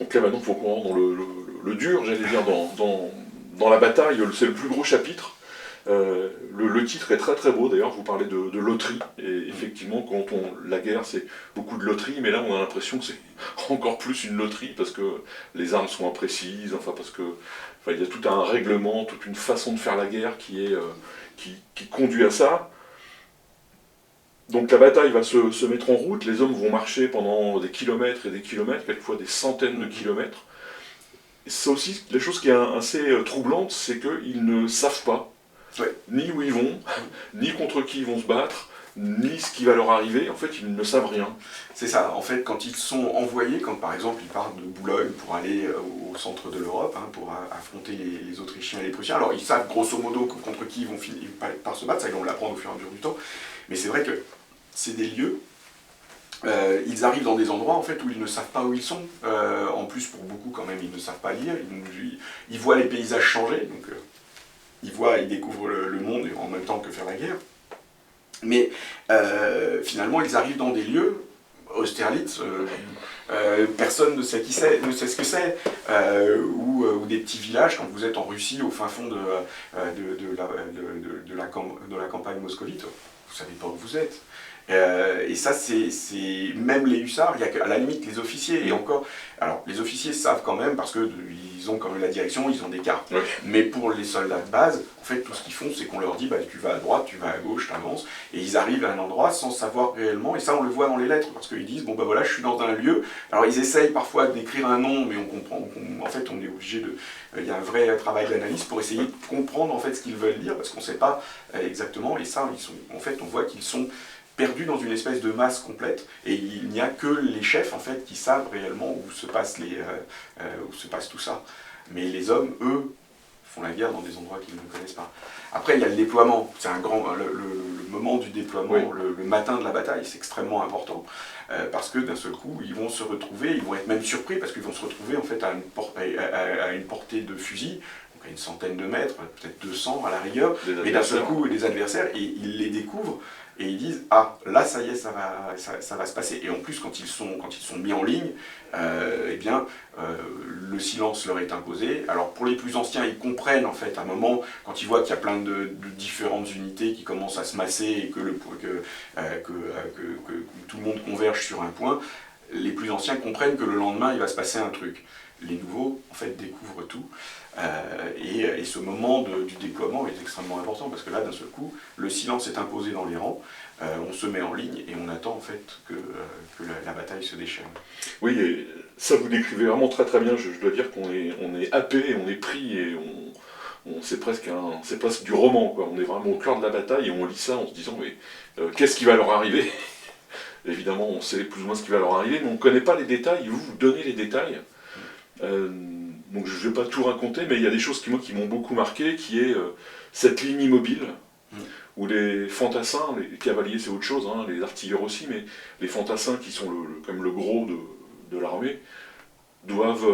Donc là maintenant il faut qu'on rentre dans le dur, j'allais dire, dans la bataille, c'est le plus gros chapitre. Le titre est très très beau d'ailleurs, vous parlez de loterie, et effectivement la guerre c'est beaucoup de loterie, mais là on a l'impression que c'est encore plus une loterie parce que les armes sont imprécises, parce que il y a tout un règlement, toute une façon de faire la guerre qui conduit à ça. Donc la bataille va se mettre en route, les hommes vont marcher pendant des kilomètres et des kilomètres, quelquefois des centaines de kilomètres. Et c'est aussi la chose qui est assez troublante, c'est qu'ils ne savent pas ni où ils vont, ni contre qui ils vont se battre, ni ce qui va leur arriver. En fait, ils ne savent rien. C'est ça. En fait, quand ils sont envoyés, quand par exemple ils partent de Boulogne pour aller au centre de l'Europe, pour affronter les Autrichiens et les Prussiens, alors ils savent grosso modo contre qui ils vont finir par se battre, ça ils vont l'apprendre au fur et à mesure du temps, mais c'est vrai que c'est des lieux, ils arrivent dans des endroits en fait où ils ne savent pas où ils sont. En plus, pour beaucoup quand même, ils ne savent pas lire, ils voient les paysages changer, donc ils découvrent le monde en même temps que faire la guerre. Mais finalement, ils arrivent dans des lieux, Austerlitz, personne ne sait ce que c'est, ou des petits villages, quand vous êtes en Russie, au fin fond de la campagne moscovite, vous ne savez pas où vous êtes. Et ça, c'est même les hussards, il y a à la limite les officiers, et encore, alors les officiers savent quand même, parce qu'ils ont quand même la direction, ils ont des cartes. Oui. Mais pour les soldats de base, en fait, tout ce qu'ils font, c'est qu'on leur dit, tu vas à droite, tu vas à gauche, tu avances, et ils arrivent à un endroit sans savoir réellement, et ça on le voit dans les lettres, parce qu'ils disent, voilà, je suis dans un lieu, alors ils essayent parfois d'écrire un nom, mais on comprend, en fait, on est obligé il y a un vrai travail d'analyse pour essayer de comprendre en fait ce qu'ils veulent dire, parce qu'on ne sait pas exactement, et ça, en fait, on voit qu'ils sont perdus dans une espèce de masse complète, et il n'y a que les chefs en fait qui savent réellement où se passe tout ça. Mais les hommes, eux, font la guerre dans des endroits qu'ils ne connaissent pas. Après, il y a le déploiement. C'est le moment du déploiement, oui. Le matin de la bataille, c'est extrêmement important, parce que d'un seul coup, ils vont se retrouver, ils vont être même surpris, parce qu'ils vont se retrouver en fait à une portée de fusil, donc à une centaine de mètres, peut-être 200 à la rigueur, mais d'un seul coup, des adversaires, et ils les découvrent, et ils disent « Ah, là, ça y est, ça va se passer ». Et en plus, quand ils sont mis en ligne, le silence leur est imposé. Alors, pour les plus anciens, ils comprennent, en fait, à un moment, quand ils voient qu'il y a plein de différentes unités qui commencent à se masser et que tout le monde converge sur un point, les plus anciens comprennent que le lendemain, il va se passer un truc. Les nouveaux, en fait, découvrent tout. Et ce moment du déploiement est extrêmement important, parce que là, d'un seul coup, le silence est imposé dans les rangs, on se met en ligne et on attend en fait que la bataille se déchaîne. Oui, et ça vous décrivez vraiment très très bien, je dois dire qu'on est happé, on est pris, et c'est presque du roman, quoi. On est vraiment au cœur de la bataille et on lit ça en se disant mais qu'est-ce qui va leur arriver? Évidemment, on sait plus ou moins ce qui va leur arriver, mais on ne connaît pas les détails, vous donnez les détails. Donc je ne vais pas tout raconter, mais il y a des choses qui m'ont beaucoup marqué, qui est cette ligne immobile, où les fantassins, les cavaliers c'est autre chose, les artilleurs aussi, mais les fantassins qui sont comme le gros de l'armée, doivent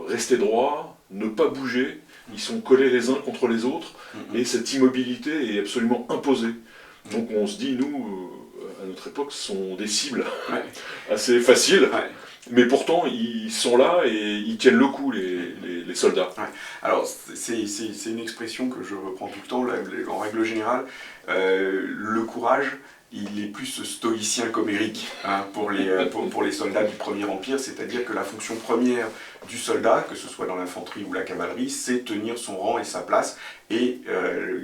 rester droits, ne pas bouger, ils sont collés les uns contre les autres, et cette immobilité est absolument imposée. Donc on se dit, nous, à notre époque, ce sont des cibles assez faciles. Ouais. Mais pourtant, ils sont là et ils tiennent le coup, les soldats. Ouais. Alors, c'est une expression que je reprends tout le temps, en règle générale. Le courage, il est plus stoïcien qu'homérique pour les soldats du Premier Empire, c'est-à-dire que la fonction première du soldat, que ce soit dans l'infanterie ou la cavalerie, c'est tenir son rang et sa place, et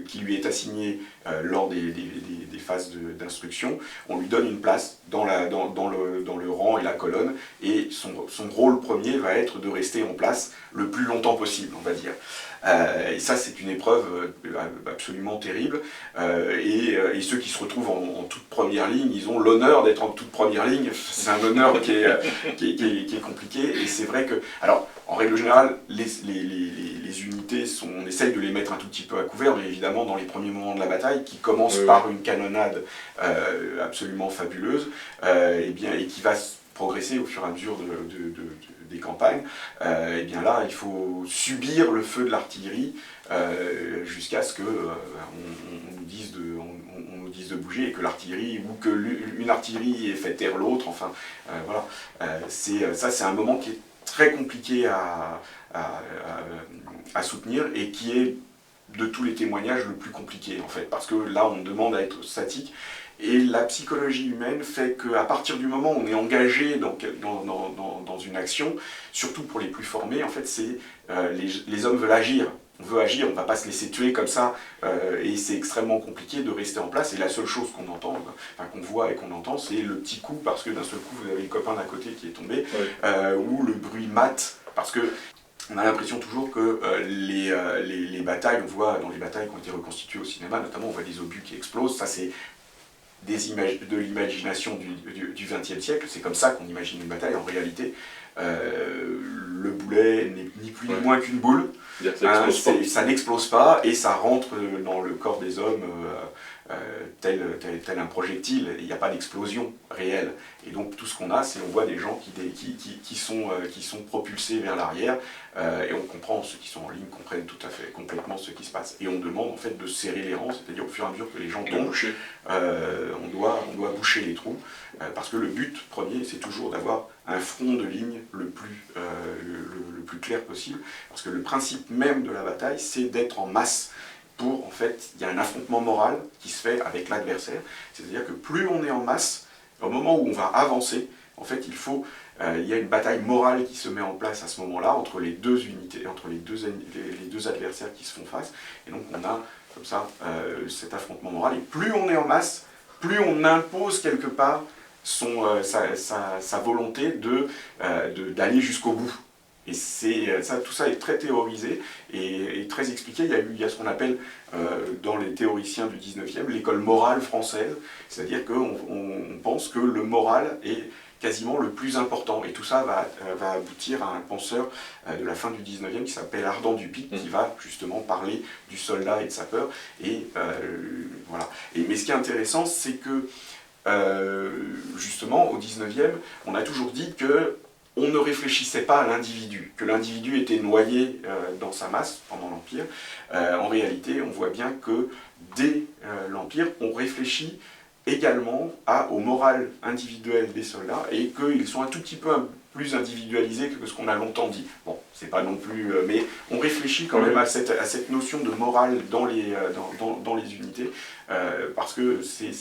qui lui est assigné lors des phases d'instruction. On lui donne une place dans le rang et la colonne, et son rôle premier va être de rester en place le plus longtemps possible, on va dire. Et ça, c'est une épreuve absolument terrible, et ceux qui se retrouvent en toute première ligne, ils ont l'honneur d'être en toute première ligne. C'est un honneur qui est compliqué, et c'est vrai que, alors, en règle générale, les unités, on essaye de les mettre un tout petit peu à couvert, mais évidemment, dans les premiers moments de la bataille, qui commence par une canonnade absolument fabuleuse, et qui va progresser au fur et à mesure des campagnes, et bien là, il faut subir le feu de l'artillerie jusqu'à ce qu'on nous dise de bouger, et que l'artillerie, ou que une artillerie ait fait taire l'autre, enfin, voilà. Ça, c'est un moment qui est très compliqué à soutenir et qui est de tous les témoignages le plus compliqué en fait, parce que là on demande à être statique. Et la psychologie humaine fait qu'à partir du moment où on est engagé dans une action, surtout pour les plus formés, en fait, les hommes veulent agir. On veut agir, on ne va pas se laisser tuer comme ça, et c'est extrêmement compliqué de rester en place. Et la seule chose qu'on entend, enfin, qu'on voit et qu'on entend, c'est le petit coup, parce que d'un seul coup, vous avez le copain d'à côté qui est tombé, ou le bruit mat, parce que on a l'impression toujours que les batailles, on voit dans les batailles qui ont été reconstituées au cinéma, notamment on voit des obus qui explosent, ça c'est des images de l'imagination du XXe siècle, c'est comme ça qu'on imagine une bataille. En réalité, le boulet n'est ni plus ni moins qu'une boule, ça n'explose pas et ça rentre dans le corps des hommes tel un projectile, il n'y a pas d'explosion réelle. Et donc tout ce qu'on a, c'est on voit des gens qui sont propulsés vers l'arrière, et on comprend, ceux qui sont en ligne comprennent tout à fait, complètement ce qui se passe. Et on demande en fait de serrer les rangs, c'est-à-dire au fur et à mesure que les gens tombent, on doit boucher les trous, parce que le but premier, c'est toujours d'avoir un front de ligne le plus clair possible, parce que le principe même de la bataille, c'est d'être en masse. En fait, il y a un affrontement moral qui se fait avec l'adversaire, c'est-à-dire que plus on est en masse, au moment où on va avancer, en fait, il y a une bataille morale qui se met en place à ce moment-là entre les deux unités, entre les deux adversaires qui se font face, et donc on a comme ça cet affrontement moral, et plus on est en masse, plus on impose quelque part sa volonté d'aller jusqu'au bout. Et tout ça est très théorisé et très expliqué. Il y a ce qu'on appelle, dans les théoriciens du 19e, l'école morale française, c'est-à-dire qu'on pense que le moral est quasiment le plus important. Et tout ça va aboutir à un penseur de la fin du 19e qui s'appelle Ardan Dupic, qui va justement parler du soldat et de sa peur. Et voilà. Mais ce qui est intéressant, c'est que justement, au 19e, on a toujours dit que on ne réfléchissait pas à l'individu, que l'individu était noyé dans sa masse pendant l'Empire. En réalité, on voit bien que dès l'Empire, on réfléchit également au moral individuel des soldats et qu'ils sont un tout petit peu plus individualisés que ce qu'on a longtemps dit. Bon, c'est pas non plus... mais on réfléchit quand même à cette notion de morale dans les unités, parce que c'est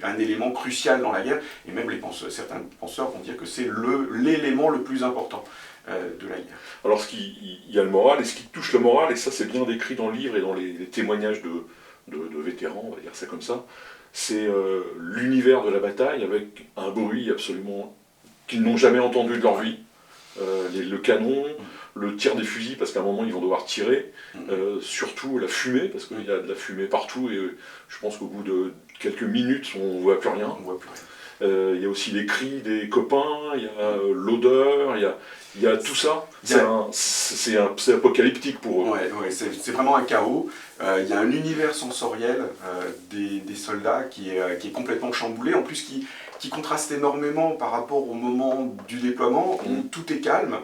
un élément crucial dans la guerre, et même certains penseurs vont dire que c'est l'élément le plus important de la guerre. Alors il y a le moral, et ce qui touche le moral, et ça c'est bien décrit dans le livre et dans les témoignages de vétérans, on va dire ça comme ça, c'est l'univers de la bataille avec un bruit absolument qu'ils n'ont jamais entendu de leur vie. Le canon, le tir des fusils, parce qu'à un moment ils vont devoir tirer, surtout la fumée, parce qu'il y a de la fumée partout, et je pense qu'au bout de quelques minutes on ne voit plus rien. Il y a aussi les cris des copains, il y a l'odeur, il y a tout ça. C'est apocalyptique pour eux. Ouais, c'est vraiment un chaos. Il y a un univers sensoriel des soldats qui est complètement chamboulé, en plus qui contraste énormément par rapport au moment du déploiement, où tout est calme,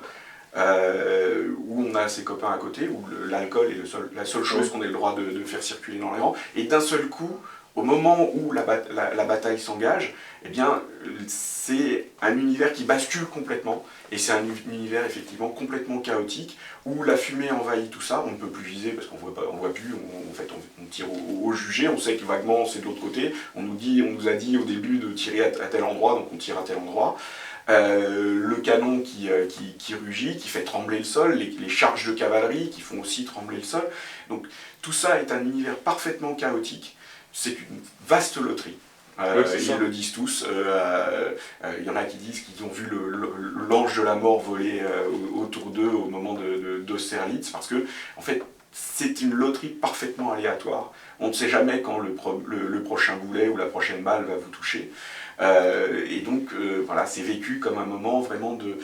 où on a ses copains à côté, où l'alcool est la seule chose qu'on ait le droit de faire circuler dans les rangs, et d'un seul coup, au moment où la bataille s'engage, eh bien, c'est un univers qui bascule complètement, et c'est un univers effectivement complètement chaotique, où la fumée envahit tout ça, on ne peut plus viser parce qu'on ne voit plus, on tire au jugé, on sait que vaguement c'est de l'autre côté, on nous a dit au début de tirer à tel endroit, donc on tire à tel endroit. Le canon qui rugit, qui fait trembler le sol, les charges de cavalerie qui font aussi trembler le sol. Donc tout ça est un univers parfaitement chaotique, c'est une vaste loterie. Ils le disent tous. Il y en a qui disent qu'ils ont vu l'ange de la mort voler autour d'eux au moment d'Austerlitz, parce que en fait c'est une loterie parfaitement aléatoire. On ne sait jamais quand le prochain boulet ou la prochaine balle va vous toucher. Et donc voilà, c'est vécu comme un moment vraiment de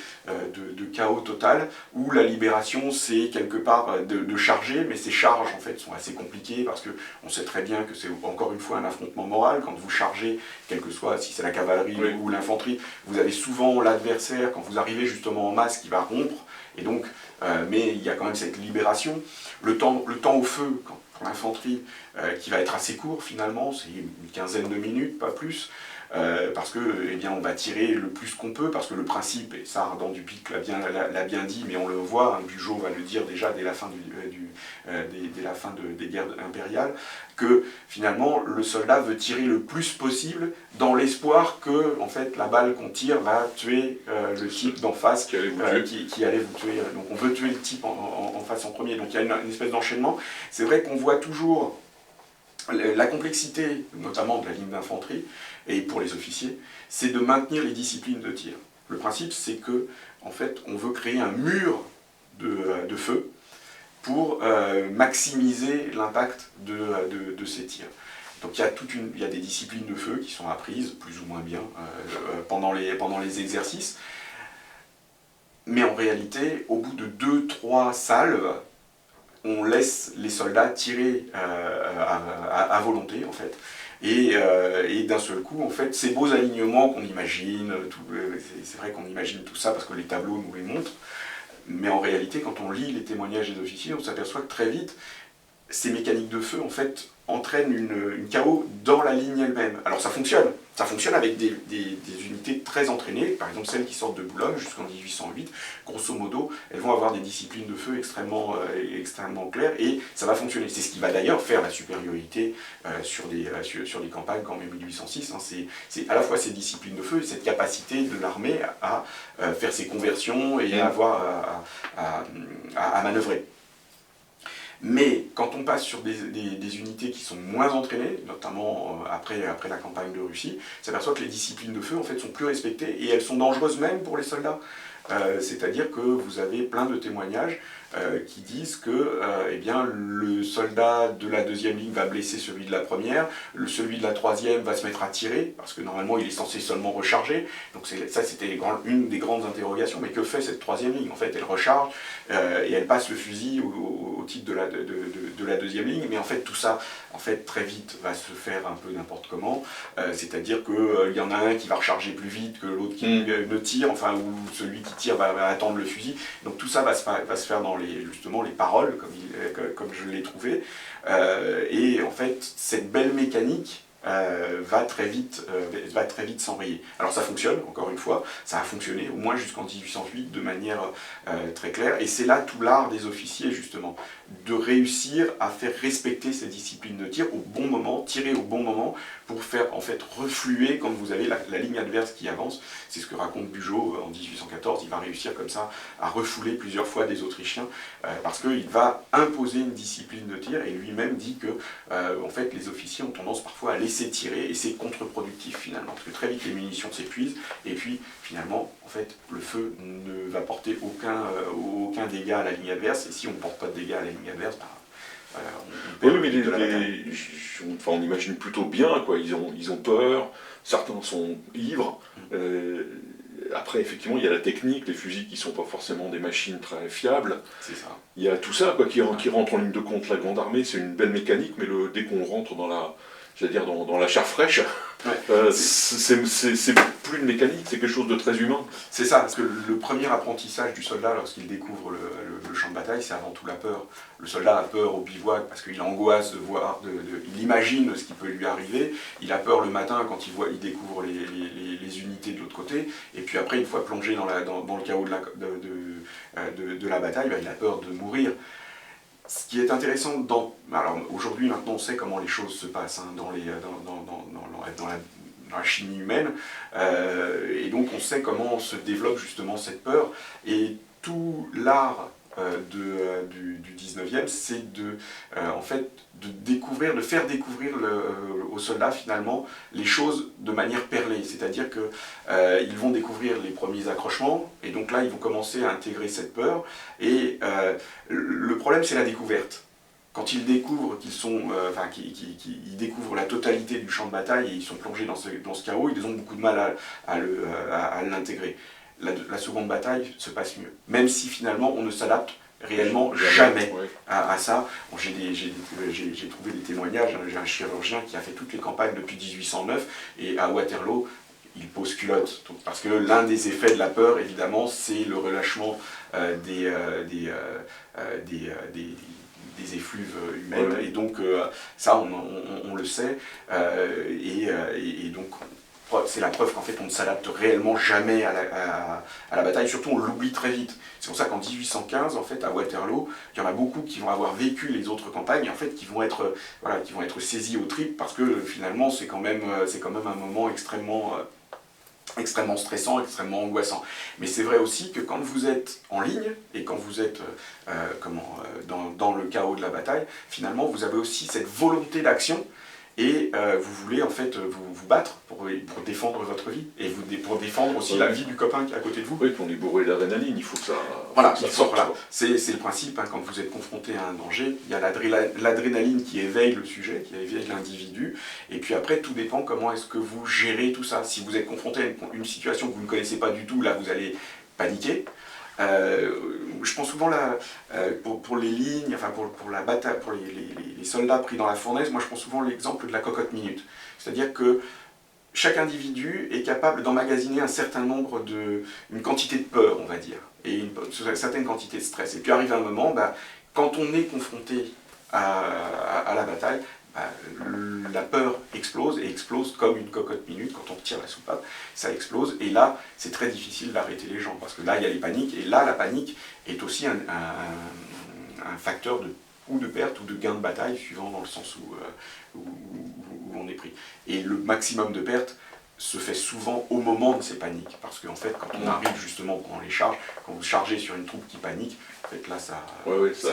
chaos total, où la libération c'est quelque part de charger, mais ces charges en fait sont assez compliquées parce qu'on sait très bien que c'est encore une fois un affrontement moral. Quand vous chargez, quel que soit si c'est la cavalerie ou l'infanterie, vous avez souvent l'adversaire, quand vous arrivez justement en masse, qui va rompre, et donc, mais il y a quand même cette libération. Le temps au feu, pour l'infanterie, qui va être assez court finalement, c'est une quinzaine de minutes, pas plus. parce que eh bien, on va tirer le plus qu'on peut, parce que le principe, et ça Ardan Dupic l'a bien dit, mais on le voit, hein, Bugeaud va le dire déjà dès la fin, des guerres impériales, que finalement le soldat veut tirer le plus possible dans l'espoir que en fait, la balle qu'on tire va tuer le type d'en face qui allait vous tuer. Donc on veut tuer le type en face en premier. Donc il y a une espèce d'enchaînement. C'est vrai qu'on voit toujours la complexité, notamment de la ligne d'infanterie, et pour les officiers, c'est de maintenir les disciplines de tir. Le principe, c'est que en fait, on veut créer un mur de feu pour maximiser l'impact de ces tirs. Donc il y a des disciplines de feu qui sont apprises, plus ou moins bien, pendant les exercices. Mais en réalité, au bout de 2-3 salves, on laisse les soldats tirer à volonté, en fait. Et d'un seul coup, en fait, ces beaux alignements qu'on imagine, c'est vrai qu'on imagine tout ça parce que les tableaux nous les montrent, mais en réalité, quand on lit les témoignages des officiers, on s'aperçoit que très vite, ces mécaniques de feu, en fait, entraînent une chaos dans la ligne elle-même. Alors ça fonctionne avec des unités très entraînées, par exemple celles qui sortent de Boulogne jusqu'en 1808, grosso modo, elles vont avoir des disciplines de feu extrêmement claires, et ça va fonctionner. C'est ce qui va d'ailleurs faire la supériorité sur les campagnes comme en 1806, hein. C'est à la fois ces disciplines de feu et cette capacité de l'armée à faire ses conversions et à manœuvrer. Mais quand on passe sur des unités qui sont moins entraînées, notamment après la campagne de Russie, on s'aperçoit que les disciplines de feu en fait, sont plus respectées et elles sont dangereuses même pour les soldats. C'est-à-dire que vous avez plein de témoignages qui disent que eh bien, le soldat de la deuxième ligne va blesser celui de la première, celui de la troisième va se mettre à tirer, parce que normalement il est censé seulement recharger. Donc ça c'était une des grandes interrogations, mais que fait cette troisième ligne? En fait elle recharge et elle passe le fusil au type de la deuxième ligne, mais en fait tout ça en fait, très vite va se faire un peu n'importe comment, c'est-à-dire qu'il y en a un qui va recharger plus vite que l'autre qui ne tire, enfin, ou celui qui tire va attendre le fusil. Donc tout ça va se faire dans justement les paroles, comme je l'ai trouvé. Et en fait, cette belle mécanique va très vite s'enrayer. Alors ça fonctionne, encore une fois, ça a fonctionné au moins jusqu'en 1808 de manière très claire, et c'est là tout l'art des officiers justement, de réussir à faire respecter ces disciplines de tir au bon moment, tirer au bon moment, pour faire en fait refluer quand vous avez la ligne adverse qui avance. C'est ce que raconte Bugeaud en 1814, il va réussir comme ça à refouler plusieurs fois des Autrichiens, parce qu'il va imposer une discipline de tir, et lui-même dit que en fait, les officiers ont tendance parfois à laisser tirer, et c'est contre-productif finalement, parce que très vite les munitions s'épuisent, et puis finalement, en fait, le feu ne va porter aucun dégât à la ligne adverse, et si on ne porte pas de dégâts à la ligne adverse, on perd de la bataille. On imagine plutôt bien, quoi. Ils ont peur, certains sont ivres. Après, effectivement, il y a la technique, les fusils qui ne sont pas forcément des machines très fiables. C'est ça. Il y a tout ça qui rentre en ligne de compte. La grande armée, c'est une belle mécanique, mais dès qu'on rentre dans la chair fraîche, c'est plus une mécanique, c'est quelque chose de très humain. C'est ça, parce que le premier apprentissage du soldat lorsqu'il découvre le champ de bataille, c'est avant tout la peur. Le soldat a peur au bivouac parce qu'il angoisse de voir, il imagine ce qui peut lui arriver, il a peur le matin quand il découvre les unités de l'autre côté, et puis après, une fois plongé dans le chaos de la bataille, il a peur de mourir. Ce qui est intéressant, alors aujourd'hui maintenant on sait comment les choses se passent hein, dans la chimie humaine, et donc on sait comment se développe justement cette peur, et tout l'art du 19e, c'est en fait, de faire découvrir aux soldats finalement les choses de manière perlée, c'est-à-dire qu'ils vont découvrir les premiers accrochements, et donc là ils vont commencer à intégrer cette peur, et le problème c'est la découverte. Quand ils découvrent qu'ils découvrent la totalité du champ de bataille et ils sont plongés dans ce chaos, ils ont beaucoup de mal à l'intégrer. La seconde bataille se passe mieux, même si finalement on ne s'adapte réellement jamais à ça. Bon, j'ai trouvé des témoignages, hein, j'ai un chirurgien qui a fait toutes les campagnes depuis 1809, et à Waterloo, il pose culotte, parce que l'un des effets de la peur, évidemment, c'est le relâchement des effluves humaines, et donc ça on le sait, et donc c'est la preuve qu'en fait on ne s'adapte réellement jamais à la bataille, surtout on l'oublie très vite. C'est pour ça qu'en 1815, en fait, à Waterloo, il y en a beaucoup qui vont avoir vécu les autres campagnes, et en fait qui vont être saisis aux tripes, parce que finalement c'est quand même un moment extrêmement stressant, extrêmement angoissant. Mais c'est vrai aussi que quand vous êtes en ligne, et quand vous êtes dans le chaos de la bataille, finalement vous avez aussi cette volonté d'action, et vous voulez en fait vous battre pour défendre votre vie, et pour défendre aussi la vie du copain qui est à côté de vous. Oui, puis on est bourré d'adrénaline, il faut que ça, voilà, sorte. Voilà. C'est le principe, hein, quand vous êtes confronté à un danger, il y a l'adrénaline qui éveille le sujet, qui éveille l'individu, et puis après tout dépend comment est-ce que vous gérez tout ça. Si vous êtes confronté à une situation que vous ne connaissez pas du tout, là vous allez paniquer. Je pense souvent pour les lignes, enfin pour la bataille, pour les soldats pris dans la fournaise, moi je prends souvent l'exemple de la cocotte minute. C'est-à-dire que chaque individu est capable d'emmagasiner un certain nombre une quantité de peur, on va dire, et une certaine quantité de stress. Et puis arrive un moment, quand on est confronté à la bataille, la peur explose, et explose comme une cocotte minute. Quand on tire la soupape, ça explose, et là c'est très difficile d'arrêter les gens, parce que là il y a les paniques, et là la panique est aussi un facteur ou de perte ou de gain de bataille, suivant dans le sens où on est pris. Et le maximum de pertes se fait souvent au moment de ces paniques, parce qu'en fait quand on arrive justement pendant les charges, quand vous chargez sur une troupe qui panique, en fait là ça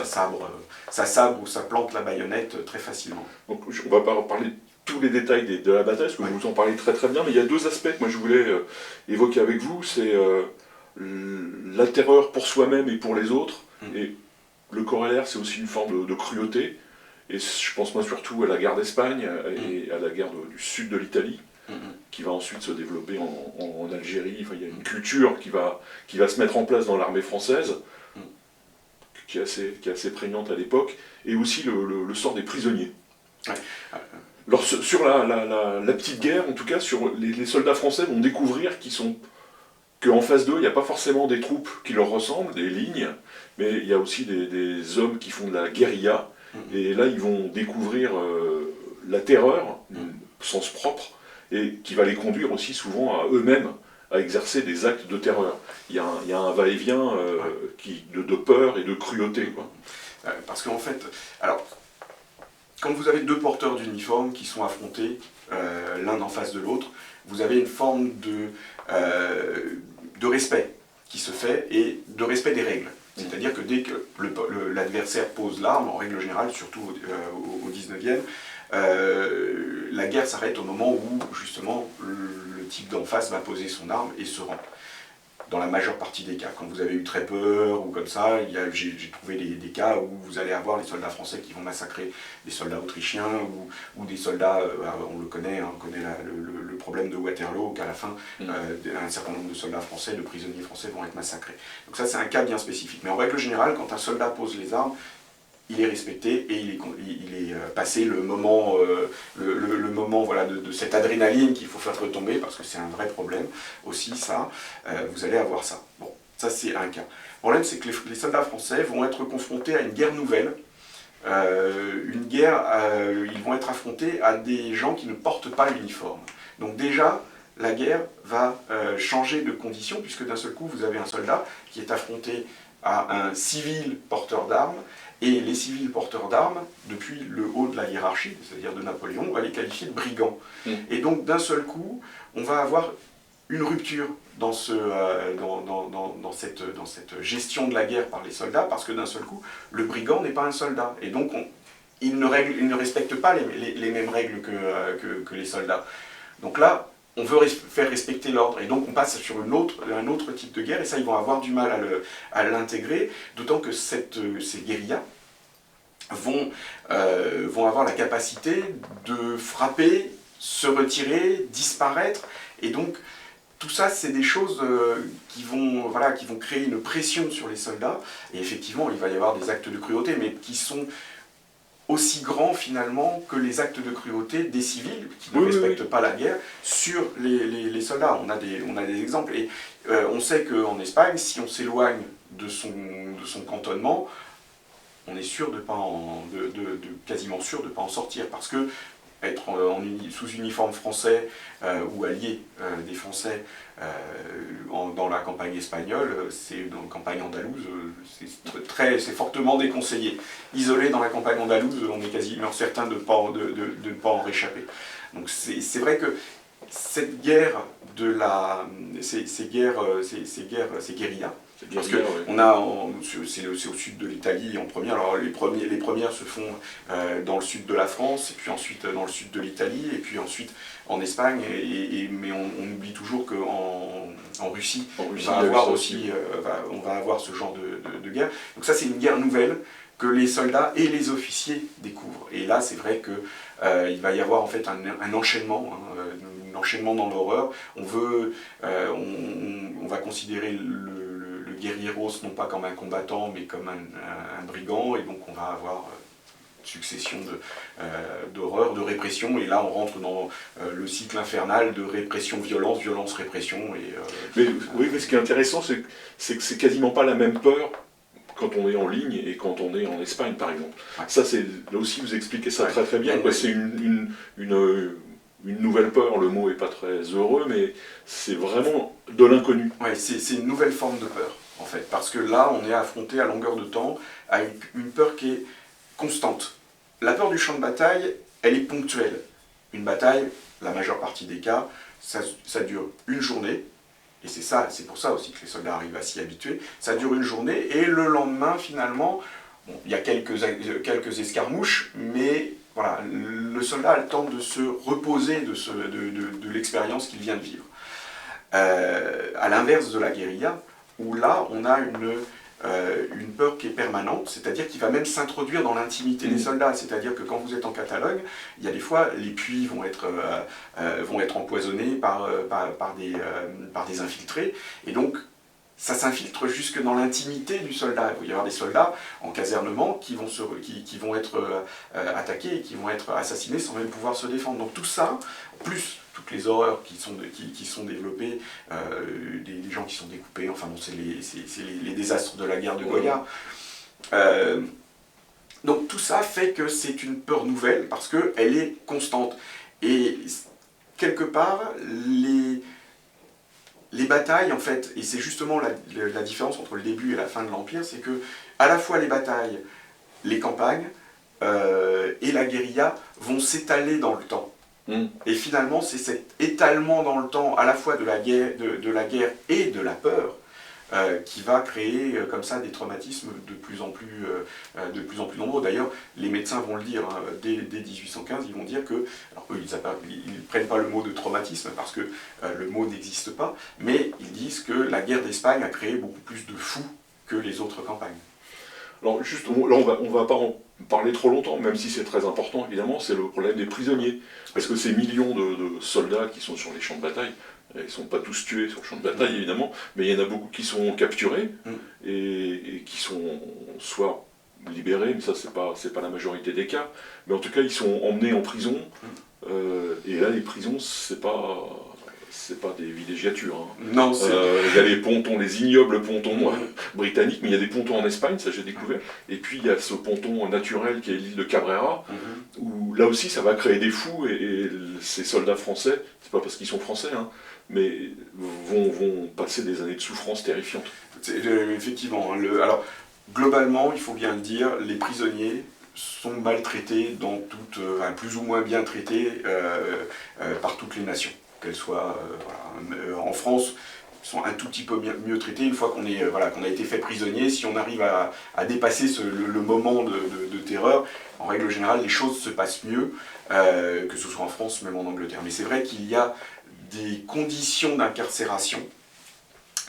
sabre ou ça plante la baïonnette très facilement. Donc on va pas parler de tous les détails de la bataille, parce que vous en parlez très très bien, mais il y a deux aspects que moi je voulais évoquer avec vous, c'est la terreur pour soi-même et pour les autres, et le corollaire c'est aussi une forme de cruauté, et je pense moi surtout à la guerre d'Espagne et à la guerre du sud de l'Italie, qui va ensuite se développer en Algérie. Enfin, il y a une culture qui va se mettre en place dans l'armée française, qui est assez prégnante à l'époque, et aussi le sort des prisonniers. Ouais. Alors, sur la petite guerre, en tout cas, les soldats français vont découvrir qu'en face d'eux, il n'y a pas forcément des troupes qui leur ressemblent, des lignes, mais il y a aussi des hommes qui font de la guérilla, et là, ils vont découvrir la terreur, au sens propre, et qui va les conduire aussi souvent à eux-mêmes à exercer des actes de terreur. Il y a un va-et-vient de peur et de cruauté, quoi. Parce qu'en fait, alors, quand vous avez deux porteurs d'uniforme qui sont affrontés l'un en face de l'autre, vous avez une forme de respect qui se fait, et de respect des règles. C'est-à-dire que dès que l'adversaire pose l'arme, en règle générale, surtout au 19e, la guerre s'arrête au moment où, justement, le type d'en face va poser son arme et se rend. Dans la majeure partie des cas, quand vous avez eu très peur ou comme ça, j'ai trouvé des cas où vous allez avoir les soldats français qui vont massacrer des soldats autrichiens, ou des soldats, on le connaît, on connaît le problème de Waterloo, qu'à la fin, un certain nombre de soldats français, de prisonniers français vont être massacrés. Donc ça c'est un cas bien spécifique. Mais en règle générale, quand un soldat pose les armes, il est respecté, et il est passé le moment, voilà, de cette adrénaline qu'il faut faire retomber, parce que c'est un vrai problème aussi, ça, vous allez avoir ça. Bon, ça c'est un cas. Le problème c'est que les soldats français vont être confrontés à une guerre nouvelle, une guerre, ils vont être affrontés à des gens qui ne portent pas l'uniforme. Donc déjà, la guerre va changer de condition, puisque d'un seul coup vous avez un soldat qui est affronté à un civil porteur d'armes, et les civils porteurs d'armes, depuis le haut de la hiérarchie, c'est-à-dire de Napoléon, on va les qualifier de brigands. Et donc d'un seul coup, on va avoir une rupture dans cette gestion de la guerre par les soldats, parce que d'un seul coup, le brigand n'est pas un soldat. Et donc il ne respecte pas les mêmes règles que les soldats. Donc là, on veut faire respecter l'ordre, et donc on passe sur un autre type de guerre, et ça ils vont avoir du mal à l'intégrer, d'autant que ces guérillas vont avoir la capacité de frapper, se retirer, disparaître, et donc tout ça c'est des choses qui vont créer une pression sur les soldats, et effectivement il va y avoir des actes de cruauté, mais qui sont aussi grands finalement que les actes de cruauté des civils qui ne respectent pas la guerre sur les soldats. On a des exemples, et on sait qu'en Espagne, si on s'éloigne de son cantonnement, on est sûr quasiment sûr de ne pas en sortir, parce que être sous uniforme français ou allié des Français dans la campagne espagnole, dans la campagne andalouse, c'est fortement déconseillé. Isolé dans la campagne andalouse, on est quasiment certain de ne pas en réchapper. Donc c'est vrai que cette guerre ces guérillas, parce que c'est au sud de l'Italie en première. Alors les premières se font dans le sud de la France, et puis ensuite dans le sud de l'Italie, et puis ensuite en Espagne. Mais on oublie toujours qu'en Russie, on va avoir ce genre de guerre. Donc ça, c'est une guerre nouvelle que les soldats et les officiers découvrent. Et là, c'est vrai que il va y avoir en fait un enchaînement. Un enchaînement dans l'horreur. On va considérer le guerrieros non pas comme un combattant, mais comme un brigand, et donc on va avoir une succession d'horreurs, de répression, et là on rentre dans le cycle infernal de répression-violence, violence-répression. Mais ce qui est intéressant, c'est que c'est quasiment pas la même peur quand on est en ligne et quand on est en Espagne, par exemple. Ouais. Ça, là aussi, vous expliquez ça très très bien. C'est une nouvelle peur, le mot n'est pas très heureux, mais c'est vraiment de l'inconnu. Oui, c'est une nouvelle forme de peur, en fait, parce que là, on est affronté à longueur de temps à une peur qui est constante. La peur du champ de bataille, elle est ponctuelle. Une bataille, la majeure partie des cas, ça dure une journée, et c'est pour ça aussi que les soldats arrivent à s'y habituer. Ça dure une journée, et le lendemain, finalement, bon, il y a quelques escarmouches, mais voilà, le soldat a le temps de se reposer de l'expérience qu'il vient de vivre. À l'inverse de la guérilla, où là, on a une peur qui est permanente, c'est-à-dire qui va même s'introduire dans l'intimité des soldats. C'est-à-dire que quand vous êtes en Catalogne, il y a des fois, les puits vont être empoisonnés par des infiltrés, et donc ça s'infiltre jusque dans l'intimité du soldat. Il va y avoir des soldats en casernement qui vont être attaqués et qui vont être assassinés sans même pouvoir se défendre. Donc tout ça, plus toutes les horreurs qui sont développées, des gens qui sont découpés, enfin bon, c'est les désastres de la guerre de Goya. Donc tout ça fait que c'est une peur nouvelle parce qu'elle est constante. Et quelque part, les batailles, en fait, et c'est justement la différence entre le début et la fin de l'Empire, c'est que à la fois les batailles, les campagnes et la guérilla vont s'étaler dans le temps. Et finalement, c'est cet étalement dans le temps, à la fois de la guerre et de la peur, qui va créer comme ça des traumatismes de plus en plus nombreux. D'ailleurs, les médecins vont le dire, hein, dès 1815, ils vont dire que, alors eux, ils ne prennent pas le mot de traumatisme parce que le mot n'existe pas, mais ils disent que la guerre d'Espagne a créé beaucoup plus de fous que les autres campagnes. Alors justement, là on va pas en parler trop longtemps, même si c'est très important évidemment, c'est le problème des prisonniers. Parce que ces millions de soldats qui sont sur les champs de bataille, ils ne sont pas tous tués sur le champ de bataille évidemment, mais il y en a beaucoup qui sont capturés et qui sont soit libérés, mais ça c'est pas la majorité des cas, mais en tout cas ils sont emmenés en prison, et là les prisons c'est pas des villégiatures. Hein. Non, il y a les pontons, les ignobles pontons britanniques, mais il y a des pontons en Espagne, ça j'ai découvert. Et puis il y a ce ponton naturel qui est l'île de Cabrera, où là aussi ça va créer des fous, et ces soldats français, c'est pas parce qu'ils sont français, hein, mais vont passer des années de souffrance terrifiantes. Effectivement. Alors, globalement, il faut bien le dire, les prisonniers sont maltraités plus ou moins bien traités par toutes les nations. Qu'elles soient en France, ils sont un tout petit peu mieux traités. Une fois qu'on a été fait prisonnier, si on arrive à dépasser le moment de terreur, en règle générale, les choses se passent mieux, que ce soit en France, même en Angleterre. Mais c'est vrai qu'il y a des conditions d'incarcération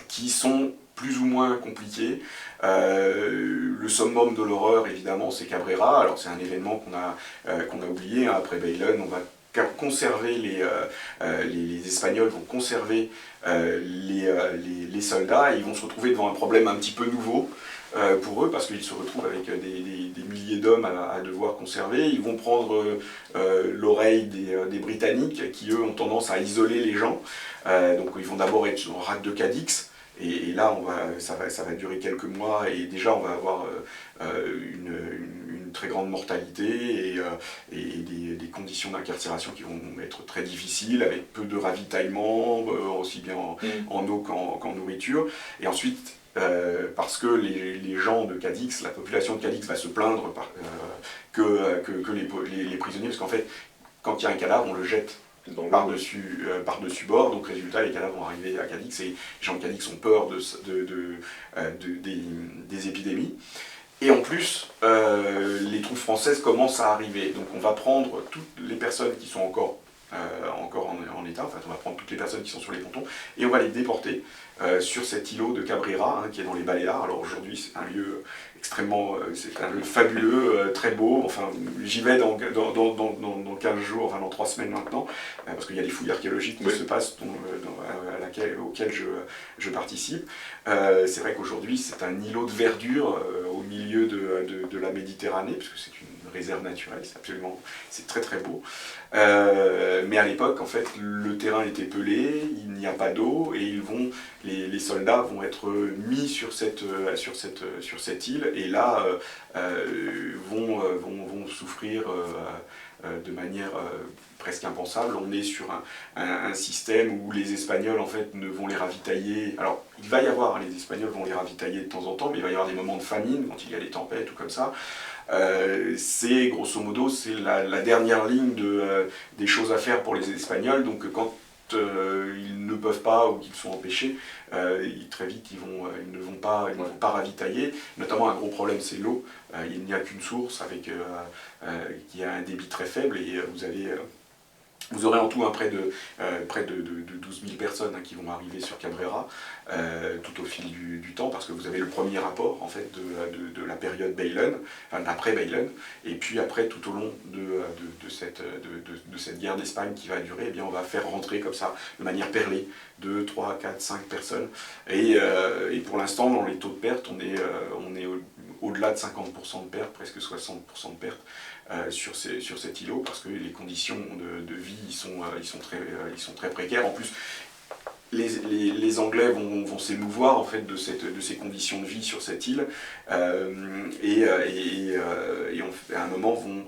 qui sont plus ou moins compliquées. Le summum de l'horreur, évidemment, c'est Cabrera. Alors c'est un événement qu'on a oublié. Hein. Après Baylen, on va conserver les Espagnols vont conserver les soldats, et ils vont se retrouver devant un problème un petit peu nouveau pour eux, parce qu'ils se retrouvent avec des milliers d'hommes à devoir conserver. Ils vont prendre l'oreille des Britanniques, qui eux ont tendance à isoler les gens. Donc ils vont d'abord être en rade de Cadix, et là ça va durer quelques mois, et déjà on va avoir une très grande mortalité et des conditions d'incarcération qui vont être très difficiles, avec peu de ravitaillement, aussi bien en eau qu'en nourriture. Et ensuite, parce que les gens de Cadix, la population de Cadix va se plaindre que les prisonniers, parce qu'en fait, quand il y a un cadavre, on le jette par-dessus bord, donc résultat, les cadavres vont arriver à Cadix et les gens de Cadix ont peur des épidémies. Et en plus, les troupes françaises commencent à arriver, donc on va prendre toutes les personnes qui sont encore en état, en fait on va prendre toutes les personnes qui sont sur les pontons et on va les déporter sur cet îlot de Cabrera, qui est dans les Baléares. Alors aujourd'hui c'est un lieu extrêmement, c'est un lieu fabuleux, très beau, enfin j'y vais dans 15 jours, enfin dans 3 semaines maintenant, parce qu'il y a des fouilles archéologiques qui se passent auxquelles je participe. C'est vrai qu'aujourd'hui c'est un îlot de verdure au milieu de la Méditerranée, puisque c'est une réserve naturelle, c'est très très beau. Mais à l'époque, en fait, le terrain était pelé, il n'y a pas d'eau, et les soldats vont être mis sur cette île, et là vont souffrir de manière presque impensable. On est sur un système où les Espagnols en fait ne vont les ravitailler. Alors il va y avoir, les Espagnols vont les ravitailler de temps en temps, mais il va y avoir des moments de famine quand il y a des tempêtes ou comme ça. C'est grosso modo c'est la dernière ligne des choses à faire pour les Espagnols. Donc quand ils ne peuvent pas ou qu'ils sont empêchés, très vite ils ne vont pas ravitailler. Notamment un gros problème c'est l'eau. Il n'y a qu'une source qui a un débit très faible et vous aurez en tout près de 12 000 personnes qui vont arriver sur Cabrera tout au fil du temps, parce que vous avez le premier rapport en fait, de la période Baylen, enfin d'après Baylen, et puis après tout au long de cette guerre d'Espagne qui va durer, eh bien, on va faire rentrer comme ça, de manière perlée, 2, 3, 4, 5 personnes. Et pour l'instant, dans les taux de perte, on est au-delà de 50% de perte, presque 60% de perte. Sur cet îlot, parce que les conditions de vie ils sont très précaires. En plus, les Anglais vont s'émouvoir en fait de ces conditions de vie sur cette île et à un moment vont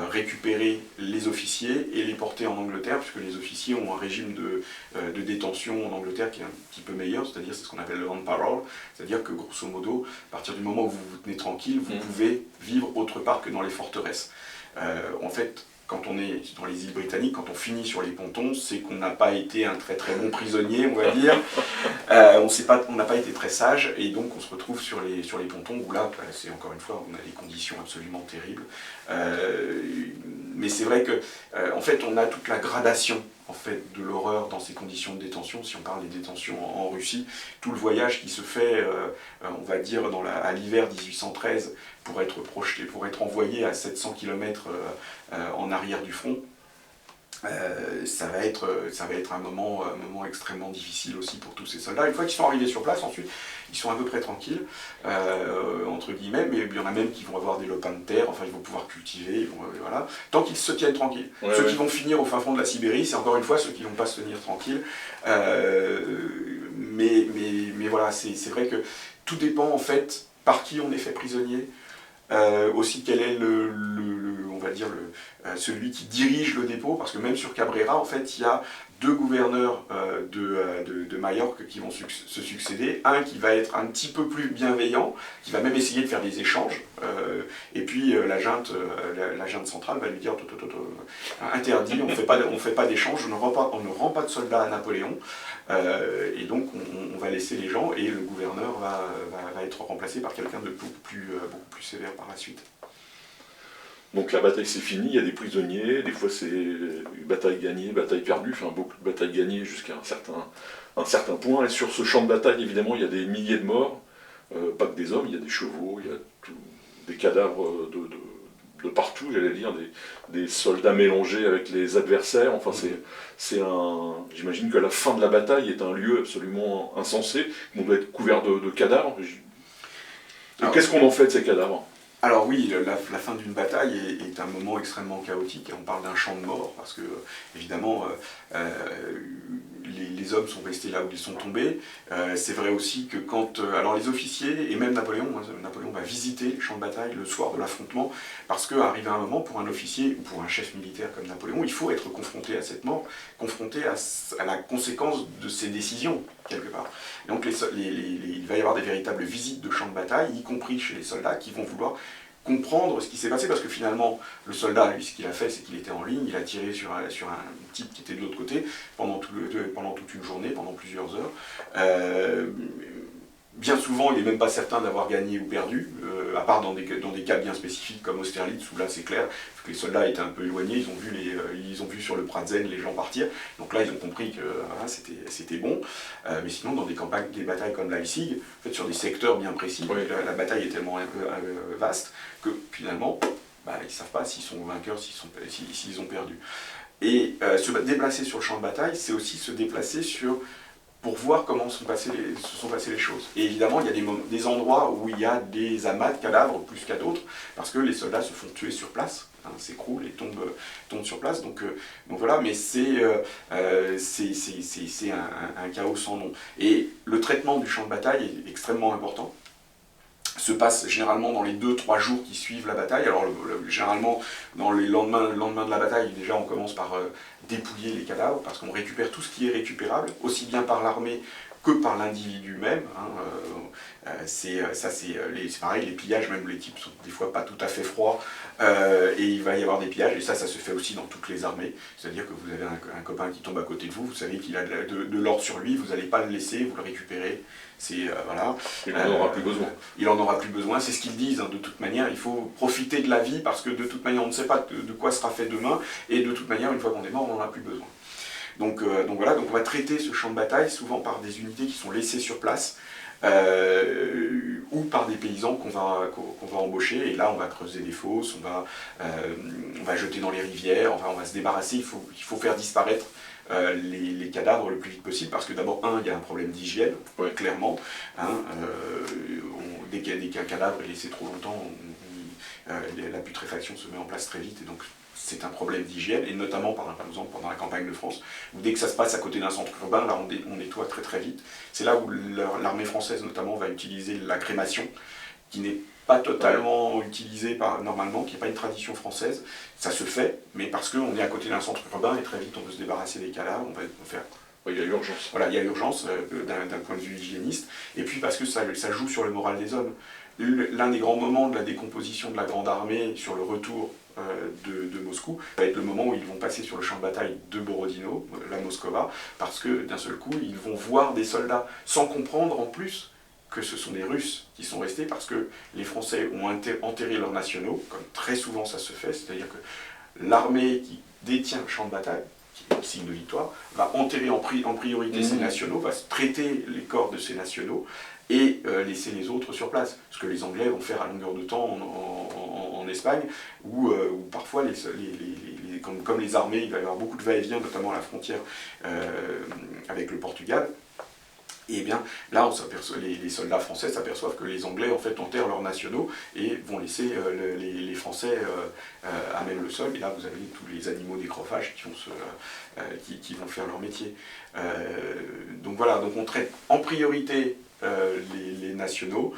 récupérer les officiers et les porter en Angleterre, puisque les officiers ont un régime de détention en Angleterre qui est un petit peu meilleur, c'est-à-dire c'est ce qu'on appelle le on parole, c'est-à-dire que grosso modo, à partir du moment où vous vous tenez tranquille, vous pouvez vivre autre part que dans les forteresses. En fait, quand on est dans les îles britanniques, quand on finit sur les pontons, c'est qu'on n'a pas été un très très bon prisonnier, on va dire. On n'a pas été très sage, et donc on se retrouve sur les pontons, où là, c'est encore une fois, on a des conditions absolument terribles. Mais c'est vrai que, en fait, on a toute la gradation en fait, de l'horreur dans ces conditions de détention. Si on parle des détentions en Russie, tout le voyage qui se fait, on va dire, à l'hiver 1813, pour être projeté, pour être envoyé à 700 km en arrière du front, ça va être un moment extrêmement difficile aussi pour tous ces soldats. Une fois qu'ils sont arrivés sur place, ensuite, ils sont à peu près tranquilles, entre guillemets, mais il y en a même qui vont avoir des lopins de terre, enfin ils vont pouvoir cultiver, voilà, tant qu'ils se tiennent tranquilles. Ceux qui vont finir au fin fond de la Sibérie, c'est encore une fois ceux qui ne vont pas se tenir tranquilles. Mais voilà, c'est vrai que tout dépend en fait par qui on est fait prisonnier. Aussi quel est on va dire celui qui dirige le dépôt, parce que même sur Cabrera en fait il y a 2 gouverneurs de Majorque qui vont se succéder, un qui va être un petit peu plus bienveillant, qui va même essayer de faire des échanges, et puis la junte centrale va lui dire interdit, on ne fait pas d'échange, on ne rend pas de soldats à Napoléon, et donc on va laisser les gens, et le gouverneur va être remplacé par quelqu'un de beaucoup plus sévère par la suite. Donc la bataille c'est fini, il y a des prisonniers, des fois c'est bataille gagnée, bataille perdue, enfin beaucoup de batailles gagnées jusqu'à un certain point, et sur ce champ de bataille évidemment il y a des milliers de morts, pas que des hommes, il y a des chevaux, il y a des cadavres de partout, j'allais dire, des soldats mélangés avec les adversaires, enfin j'imagine que la fin de la bataille est un lieu absolument insensé, on doit être couvert de cadavres. Qu'est-ce qu'on en fait de ces cadavres ? Alors oui, la fin d'une bataille est un moment extrêmement chaotique, et on parle d'un champ de mort, parce que évidemment les hommes sont restés là où ils sont tombés. C'est vrai aussi que quand... alors les officiers, et même Napoléon, hein, Napoléon va visiter les champs de bataille le soir de l'affrontement, parce qu'arrivé un moment, pour un officier ou pour un chef militaire comme Napoléon, il faut être confronté à cette mort, confronté à la conséquence de ses décisions, quelque part. Et donc il va y avoir des véritables visites de champs de bataille, y compris chez les soldats, qui vont vouloir comprendre ce qui s'est passé, parce que finalement, le soldat, lui, ce qu'il a fait, c'est qu'il était en ligne, il a tiré sur un type qui était de l'autre côté, pendant toute une journée, pendant plusieurs heures. Bien souvent, il n'est même pas certain d'avoir gagné ou perdu, à part dans des cas bien spécifiques comme Austerlitz, où là c'est clair, que les soldats étaient un peu éloignés, ils ont vu sur le Pratzen les gens partir, donc là ils ont compris que voilà, c'était bon, mais sinon dans des batailles comme Leipzig, en fait, sur des secteurs bien précis, oui. La bataille est tellement vaste que finalement, ils ne savent pas s'ils sont vainqueurs, s'ils ont perdu. Et se déplacer sur le champ de bataille, c'est aussi se déplacer pour voir comment se sont passées les choses. Et évidemment, il y a des endroits où il y a des amas de cadavres plus qu'à d'autres, parce que les soldats se font tuer sur place, hein, s'écroulent et tombent sur place. Donc voilà, mais c'est un chaos sans nom. Et le traitement du champ de bataille est extrêmement important. Se passe généralement dans les 2-3 jours qui suivent la bataille. Alors généralement, dans les lendemains de la bataille, déjà on commence par dépouiller les cadavres, parce qu'on récupère tout ce qui est récupérable, aussi bien par l'armée que par l'individu même. Hein. C'est pareil, les pillages, même les types sont des fois pas tout à fait froids, et il va y avoir des pillages, et ça se fait aussi dans toutes les armées. C'est-à-dire que vous avez un copain qui tombe à côté de vous savez qu'il a de l'or sur lui, vous n'allez pas le laisser, vous le récupérez. Voilà. Il n'en aura plus besoin. Il n'en aura plus besoin, c'est ce qu'ils disent, hein, de toute manière. Il faut profiter de la vie, parce que de toute manière, on ne sait pas de quoi sera fait demain, et de toute manière, une fois qu'on est mort, on n'en a plus besoin. Donc voilà, donc on va traiter ce champ de bataille souvent par des unités qui sont laissées sur place, ou par des paysans qu'on va embaucher, et là on va creuser des fosses, on va jeter dans les rivières, enfin on va se débarrasser, il faut faire disparaître les cadavres le plus vite possible, parce que d'abord, il y a un problème d'hygiène, ouais. Clairement. Hein, dès qu'un cadavre est laissé trop longtemps, la putréfaction se met en place très vite, et donc c'est un problème d'hygiène, et notamment par exemple pendant la campagne de France, où dès que ça se passe à côté d'un centre urbain, là on nettoie très très vite. C'est là où l'armée française notamment va utiliser la crémation, qui n'est pas totalement utilisée normalement, qui n'est pas une tradition française. Ça se fait, mais parce qu'on est à côté d'un centre urbain, et très vite on veut se débarrasser des cadavres, on va faire... Il y a urgence. Voilà, il y a urgence d'un point de vue hygiéniste, et puis parce que ça joue sur le moral des hommes. L'un des grands moments de la décomposition de la Grande Armée sur le retour de Moscou va être le moment où ils vont passer sur le champ de bataille de Borodino, la Moskova, parce que d'un seul coup, ils vont voir des soldats, sans comprendre en plus que ce sont des Russes qui sont restés, parce que les Français ont enterré leurs nationaux, comme très souvent ça se fait, c'est-à-dire que l'armée qui détient le champ de bataille, qui est le signe de victoire, va enterrer en priorité ses nationaux, va traiter les corps de ses nationaux, et laisser les autres sur place. Ce que les Anglais vont faire à longueur de temps en Espagne, où parfois, comme les armées, il va y avoir beaucoup de va-et-vient, notamment à la frontière avec le Portugal. Et bien là, les soldats français s'aperçoivent que les Anglais en fait enterrent leurs nationaux et vont laisser les Français à même le sol. Et là, vous avez tous les animaux décrophage qui vont faire leur métier. Donc voilà, donc on traite en priorité les nationaux,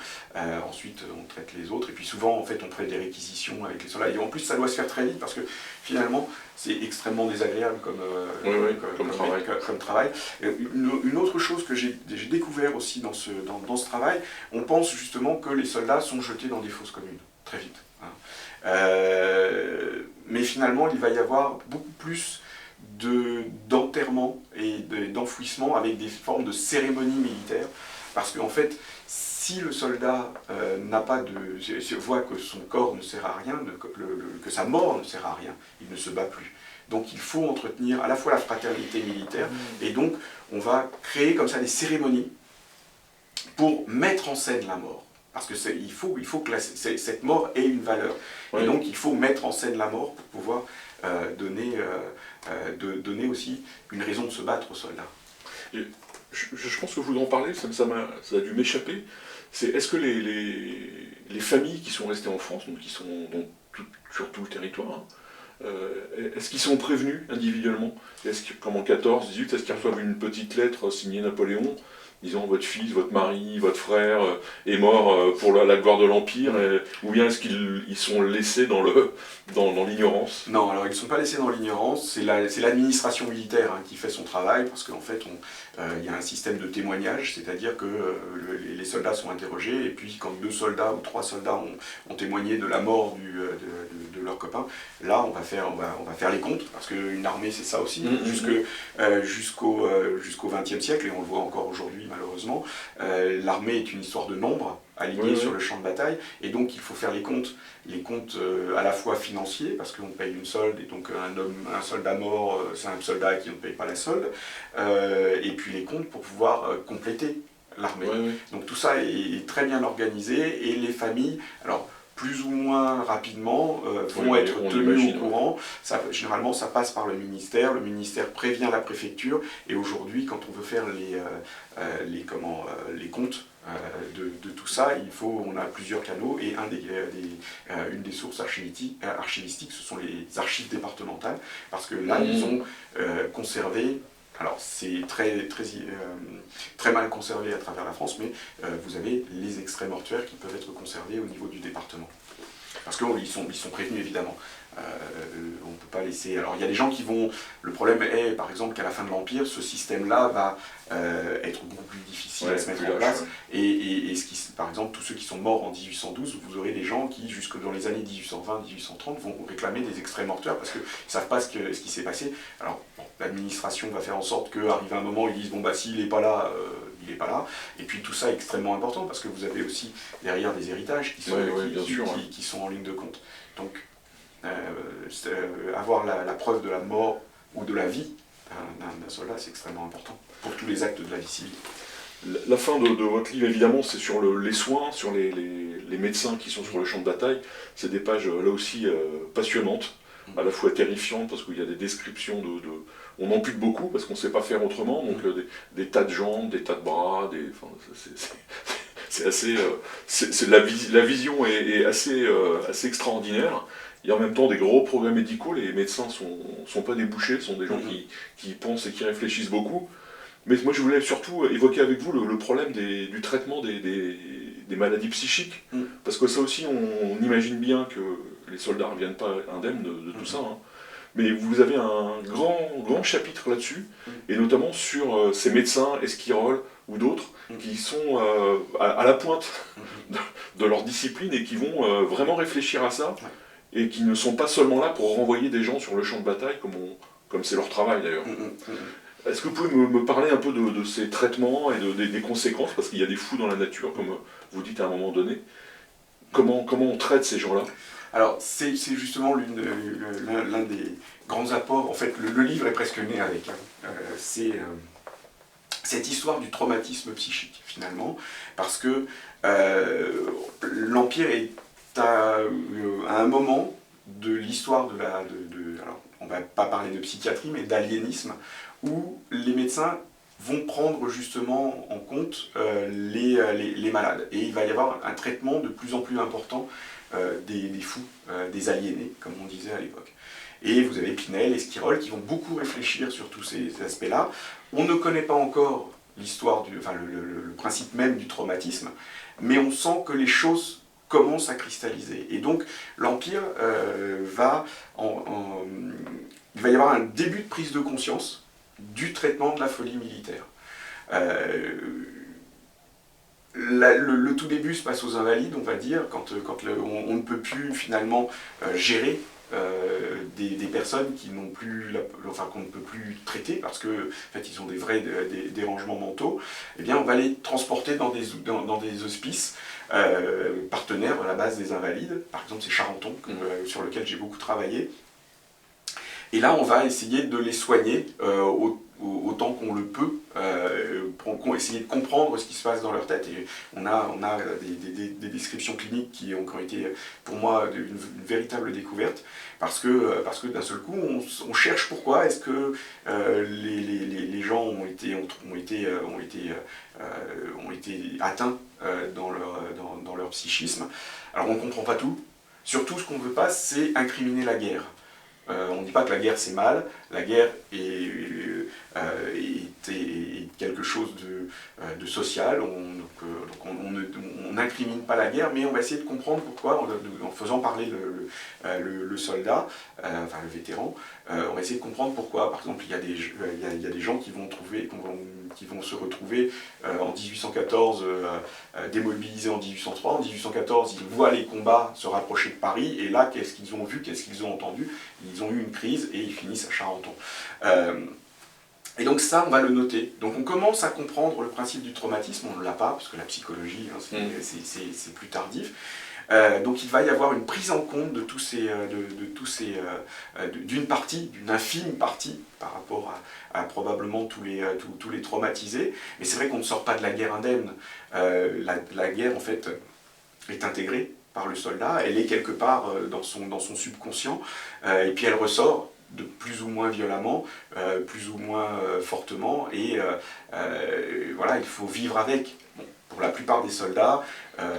ensuite on traite les autres, et puis souvent en fait on fait des réquisitions avec les soldats, et en plus ça doit se faire très vite, parce que finalement c'est extrêmement désagréable comme travail. Une autre chose que j'ai découvert aussi dans ce travail, on pense justement que les soldats sont jetés dans des fosses communes, très vite. Hein. Mais finalement il va y avoir beaucoup plus d'enterrement et d'enfouissement avec des formes de cérémonies militaires. Parce qu'en fait, si le soldat voit que son corps ne sert à rien, que sa mort ne sert à rien, il ne se bat plus. Donc il faut entretenir à la fois la fraternité militaire, et donc on va créer comme ça des cérémonies pour mettre en scène la mort. Parce qu'il faut que cette mort ait une valeur. Oui. Et donc il faut mettre en scène la mort pour pouvoir donner aussi une raison de se battre aux soldats. Je pense que je voudrais en parler, ça a dû m'échapper. Est-ce que les familles qui sont restées en France, donc qui sont sur tout le territoire, Est-ce qu'ils sont prévenus individuellement? Comme en 14, 18, est-ce qu'ils reçoivent une petite lettre signée Napoléon disant votre fils, votre mari, votre frère est mort pour la gloire de l'Empire, ou bien est-ce qu'ils sont laissés dans l'ignorance? Non, alors ils ne sont pas laissés dans l'ignorance, c'est l'administration militaire qui fait son travail, parce qu'en fait, il y a un système de témoignage, c'est-à-dire que les soldats sont interrogés, et puis quand 2 soldats ou 3 soldats ont témoigné de la mort de leur copain, là on va faire les comptes, parce qu'une armée c'est ça aussi, jusqu'au XXe siècle, et on le voit encore aujourd'hui malheureusement, l'armée est une histoire de nombres, alignés sur le champ de bataille, et donc il faut faire les comptes à la fois financiers, parce qu'on paye une solde, et donc un soldat mort, c'est un soldat qui ne paye pas la solde, et puis les comptes pour pouvoir compléter l'armée. Donc tout ça est très bien organisé, et les familles, alors plus ou moins rapidement, vont être tenues au courant. Généralement, ça passe par le ministère prévient la préfecture, et aujourd'hui, quand on veut faire les comptes de tout ça, on a plusieurs canaux, et une des sources archivistiques, ce sont les archives départementales, parce que là, ils ont conservé. Alors c'est très mal conservé à travers la France, mais vous avez les extraits mortuaires qui peuvent être conservés au niveau du département. Parce qu'ils sont prévenus évidemment. On ne peut pas laisser... Alors il y a des gens qui vont... Le problème est par exemple qu'à la fin de l'Empire, ce système-là va être beaucoup plus difficile à se mettre en place. Et par exemple, tous ceux qui sont morts en 1812, vous aurez des gens qui, jusque dans les années 1820-1830, vont réclamer des extraits mortuaires parce qu'ils ne savent pas ce qui s'est passé. Alors bon, l'administration va faire en sorte qu'arrive un moment, ils disent bon bah s'il n'est pas là, il n'est pas là. Et puis tout ça est extrêmement important parce que vous avez aussi derrière des héritages qui sont en ligne de compte. Donc avoir la preuve de la mort ou de la vie d'un soldat, c'est extrêmement important pour tous les actes de la vie civile. La fin de votre livre, évidemment, c'est sur les soins, sur les médecins qui sont sur le champ de bataille. C'est des pages, là aussi, passionnantes, à la fois terrifiantes, parce qu'il y a des descriptions on ampute beaucoup, parce qu'on ne sait pas faire autrement, donc des tas de jambes, des tas de bras, c'est assez... la vision est assez extraordinaire. Il y a en même temps des gros progrès médicaux, les médecins sont pas des bouchers, sont des gens qui pensent et qui réfléchissent beaucoup. Mais moi je voulais surtout évoquer avec vous le problème du traitement des maladies psychiques. Parce que ça aussi, on imagine bien que les soldats ne reviennent pas indemnes de tout ça. Mais vous avez un grand chapitre là-dessus, et notamment sur ces médecins, Esquirol ou d'autres, qui sont à la pointe de leur discipline et qui vont vraiment réfléchir à ça. Et qui ne sont pas seulement là pour renvoyer des gens sur le champ de bataille, comme c'est leur travail d'ailleurs. Est-ce que vous pouvez me parler un peu de ces traitements et des conséquences, parce qu'il y a des fous dans la nature, comme vous dites à un moment donné. Comment on traite ces gens-là? Alors, c'est justement l'un des grands apports, en fait, le livre est presque né avec. C'est cette histoire du traumatisme psychique, finalement, parce que l'Empire est à un moment de l'histoire alors on ne va pas parler de psychiatrie, mais d'aliénisme, où les médecins vont prendre justement en compte les malades. Et il va y avoir un traitement de plus en plus important des fous, des aliénés, comme on disait à l'époque. Et vous avez Pinel, Esquirol, qui vont beaucoup réfléchir sur tous ces aspects-là. On ne connaît pas encore l'histoire, le principe même du traumatisme, mais on sent que les choses commence à cristalliser. Et donc l'Empire il va y avoir un début de prise de conscience du traitement de la folie militaire. Le tout début se passe aux Invalides, on va dire, quand on ne peut plus finalement gérer des personnes qu'on ne peut plus traiter parce qu'en fait ils ont des vrais dérangements mentaux. Eh bien on va les transporter dans des hospices partenaires à la base des Invalides. Par exemple c'est Charenton sur lequel j'ai beaucoup travaillé. Et là on va essayer de les soigner autant qu'on le peut, pour essayer de comprendre ce qui se passe dans leur tête. Et on a des descriptions cliniques qui ont été, pour moi, une véritable découverte, parce que d'un seul coup, on cherche pourquoi est-ce que les gens ont été atteints dans leur psychisme. Alors on ne comprend pas tout. Surtout, ce qu'on ne veut pas, c'est incriminer la guerre. on ne dit pas que la guerre c'est mal, la guerre est quelque chose de social, on n'incrimine pas la guerre, mais on va essayer de comprendre pourquoi, en faisant parler le soldat, enfin le vétéran, on va essayer de comprendre pourquoi. Par exemple, il y a des gens qui vont se retrouver en 1814 démobilisés en 1803. En 1814, ils voient les combats se rapprocher de Paris, et là, qu'est-ce qu'ils ont vu, qu'est-ce qu'ils ont entendu? Ils ont eu une crise et ils finissent à Charenton. Et donc ça, on va le noter. Donc on commence à comprendre le principe du traumatisme, on ne l'a pas, parce que la psychologie, hein, c'est plus tardif. Donc il va y avoir une prise en compte de d'une infime partie, par rapport à probablement tous les traumatisés. Mais c'est vrai qu'on ne sort pas de la guerre indemne. La guerre, en fait, est intégrée par le soldat, elle est quelque part dans son subconscient, et puis elle ressort de plus ou moins violemment, plus ou moins fortement, et voilà, il faut vivre avec. Bon, pour la plupart des soldats,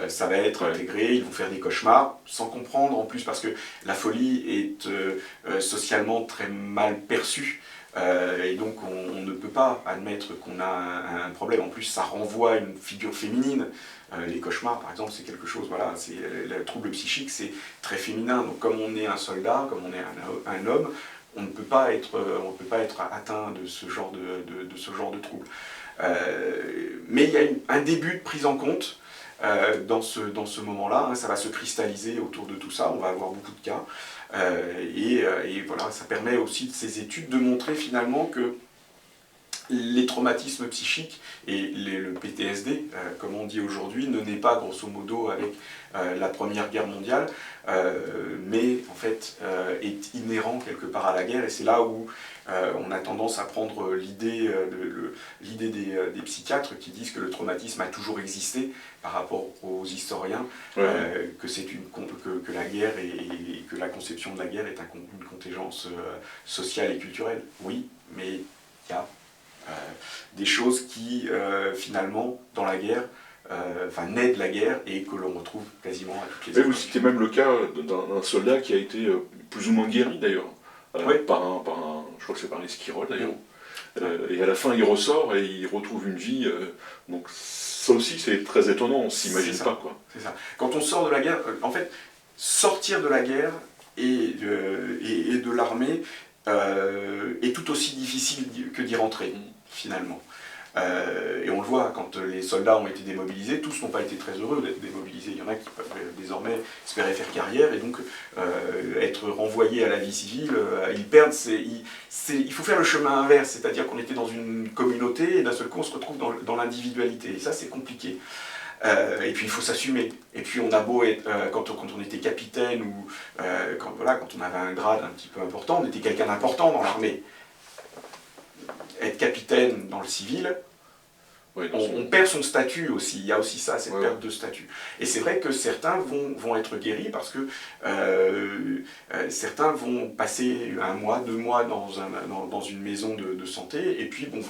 ça va être intégré, ils vont faire des cauchemars, sans comprendre en plus, parce que la folie est socialement très mal perçue, et donc on ne peut pas admettre qu'on a un problème. En plus, ça renvoie à une figure féminine. Les cauchemars, par exemple, c'est quelque chose, voilà, le trouble psychique, c'est très féminin. Donc comme on est un soldat, comme on est un homme, on ne peut pas être atteint de ce genre de trouble. Mais il y a un début de prise en compte dans ce moment-là, hein, ça va se cristalliser autour de tout ça, on va avoir beaucoup de cas, et voilà, ça permet aussi de ces études de montrer finalement que les traumatismes psychiques et le PTSD, comme on dit aujourd'hui, ne naît pas grosso modo avec la Première Guerre mondiale, mais en fait est inhérent quelque part à la guerre, et c'est là où on a tendance à prendre l'idée des psychiatres qui disent que le traumatisme a toujours existé par rapport aux historiens, que la guerre et que la conception de la guerre est une contingence sociale et culturelle. Oui, mais il y a des choses qui, finalement, dans la guerre, naît de la guerre et que l'on retrouve quasiment à toutes les époques. Vous citez même le cas d'un soldat qui a été plus ou moins guéri d'ailleurs, je crois que c'est par l'esquirole d'ailleurs. Et à la fin il ressort et il retrouve une vie, donc ça aussi c'est très étonnant, on ne s'imagine pas quoi. C'est ça. Quand on sort de la guerre, en fait, sortir de la guerre et de l'armée est tout aussi difficile que d'y rentrer, finalement. Et on le voit, quand les soldats ont été démobilisés, tous n'ont pas été très heureux d'être démobilisés. Il y en a qui peuvent désormais espérer faire carrière et donc être renvoyés à la vie civile. Ils perdent, il faut faire le chemin inverse, c'est-à-dire qu'on était dans une communauté et d'un seul coup on se retrouve dans l'individualité. Et ça c'est compliqué. Et puis il faut s'assumer. Et puis on a beau être, quand on était capitaine ou quand on avait un grade un petit peu important, on était quelqu'un d'important dans l'armée. Être capitaine dans le civil, on perd son statut aussi, il y a aussi ça, cette perte de statut. Et c'est vrai que certains vont être guéris parce que certains vont passer 1 mois, 2 mois dans une maison de santé et puis vont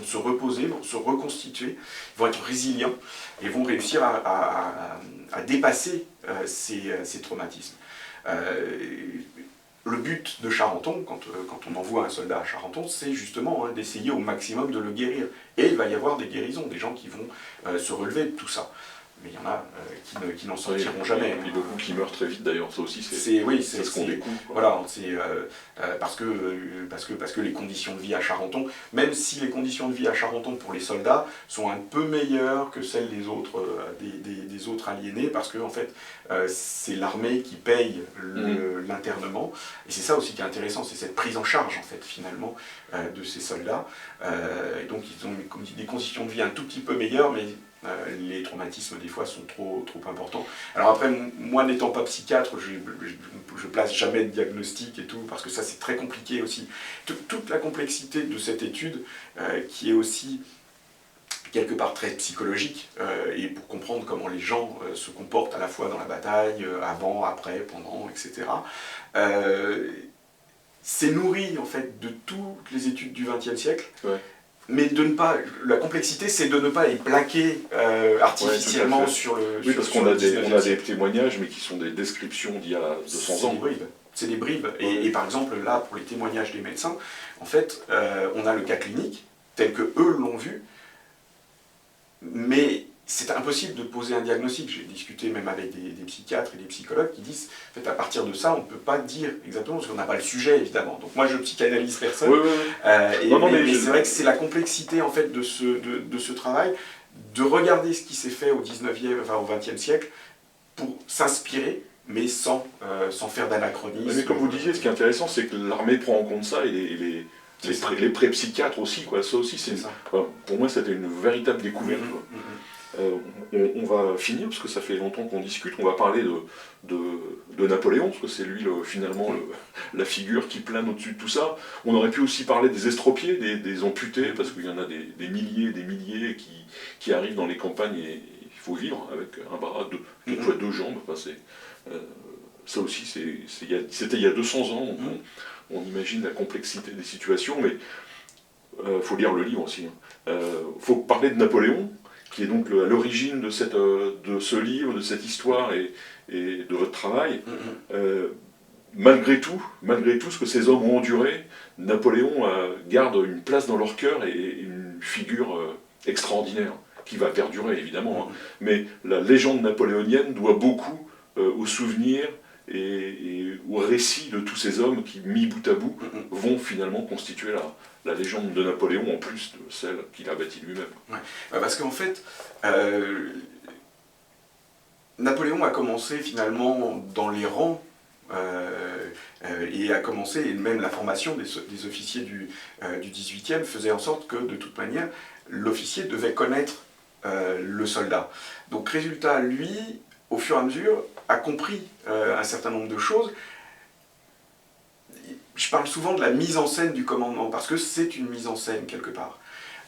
se reposer, vont se reconstituer, vont être résilients et vont réussir à dépasser ces traumatismes. Le but de Charenton, quand on envoie un soldat à Charenton, c'est justement d'essayer au maximum de le guérir. Et il va y avoir des guérisons, des gens qui vont se relever de tout ça. Mais il y en a qui n'en sortiront jamais. Et puis beaucoup qui meurent très vite d'ailleurs, ça aussi c'est ce qu'on découvre. Voilà, parce que les conditions de vie à Charenton, même si les conditions de vie à Charenton pour les soldats sont un peu meilleures que celles des autres aliénés, parce que en fait c'est l'armée qui paye l'internement, et c'est ça aussi qui est intéressant, c'est cette prise en charge en fait finalement de ces soldats, et donc ils ont des conditions de vie un tout petit peu meilleures, mais les traumatismes des fois sont trop importants. Alors après, moi n'étant pas psychiatre, je place jamais de diagnostic et tout, parce que ça c'est très compliqué aussi. Toute la complexité de cette étude, qui est aussi quelque part très psychologique, et pour comprendre comment les gens se comportent à la fois dans la bataille, avant, après, pendant, etc. C'est nourri en fait de toutes les études du XXe siècle. Mais la complexité, c'est de ne pas les plaquer artificiellement sur le... Oui, parce qu'on a des témoignages, mais qui sont des descriptions d'il y a 200 ans. c'est des bribes. Et par exemple, là, pour les témoignages des médecins, en fait, on a le cas clinique, tel que eux l'ont vu, mais c'est impossible de poser un diagnostic. J'ai discuté même avec des psychiatres et des psychologues qui disent, en fait, à partir de ça, on ne peut pas dire exactement, parce qu'on n'a pas le sujet, évidemment. Donc moi, je psychanalyse personne. Oui, oui, oui. Mais c'est vrai que c'est la complexité, en fait, de ce travail, de regarder ce qui s'est fait au 19e, enfin au 20e siècle, pour s'inspirer, mais sans faire d'anachronisme. Mais comme vous disiez, ce qui est intéressant, c'est que l'armée prend en compte ça, et les pré-psychiatres aussi, quoi. Ça aussi, enfin, pour moi, c'était une véritable découverte. On va finir, parce que ça fait longtemps qu'on discute, on va parler de Napoléon, parce que c'est lui finalement la figure qui plane au-dessus de tout ça. On aurait pu aussi parler des estropiés, des amputés, parce qu'il y en a des milliers et des milliers qui arrivent dans les campagnes, et il faut vivre avec un bras, quelquefois deux jambes. Enfin, ça aussi, c'était il y a 200 ans, on imagine la complexité des situations, mais il faut lire le livre aussi. Faut parler de Napoléon, qui est donc à l'origine de ce livre, de cette histoire et de votre travail. Malgré tout ce que ces hommes ont enduré, Napoléon garde une place dans leur cœur et une figure extraordinaire, qui va perdurer évidemment. Mais la légende napoléonienne doit beaucoup au souvenir et au récit de tous ces hommes qui, mis bout à bout, vont finalement constituer la légende de Napoléon, en plus de celle qu'il a bâtie lui-même. Ouais. Parce qu'en fait, Napoléon a commencé finalement dans les rangs, et a commencé, et même la formation des officiers du 18e faisait en sorte que, de toute manière, l'officier devait connaître le soldat. Donc résultat, lui, au fur et à mesure, a compris un certain nombre de choses. Je parle souvent de la mise en scène du commandement, parce que c'est une mise en scène quelque part.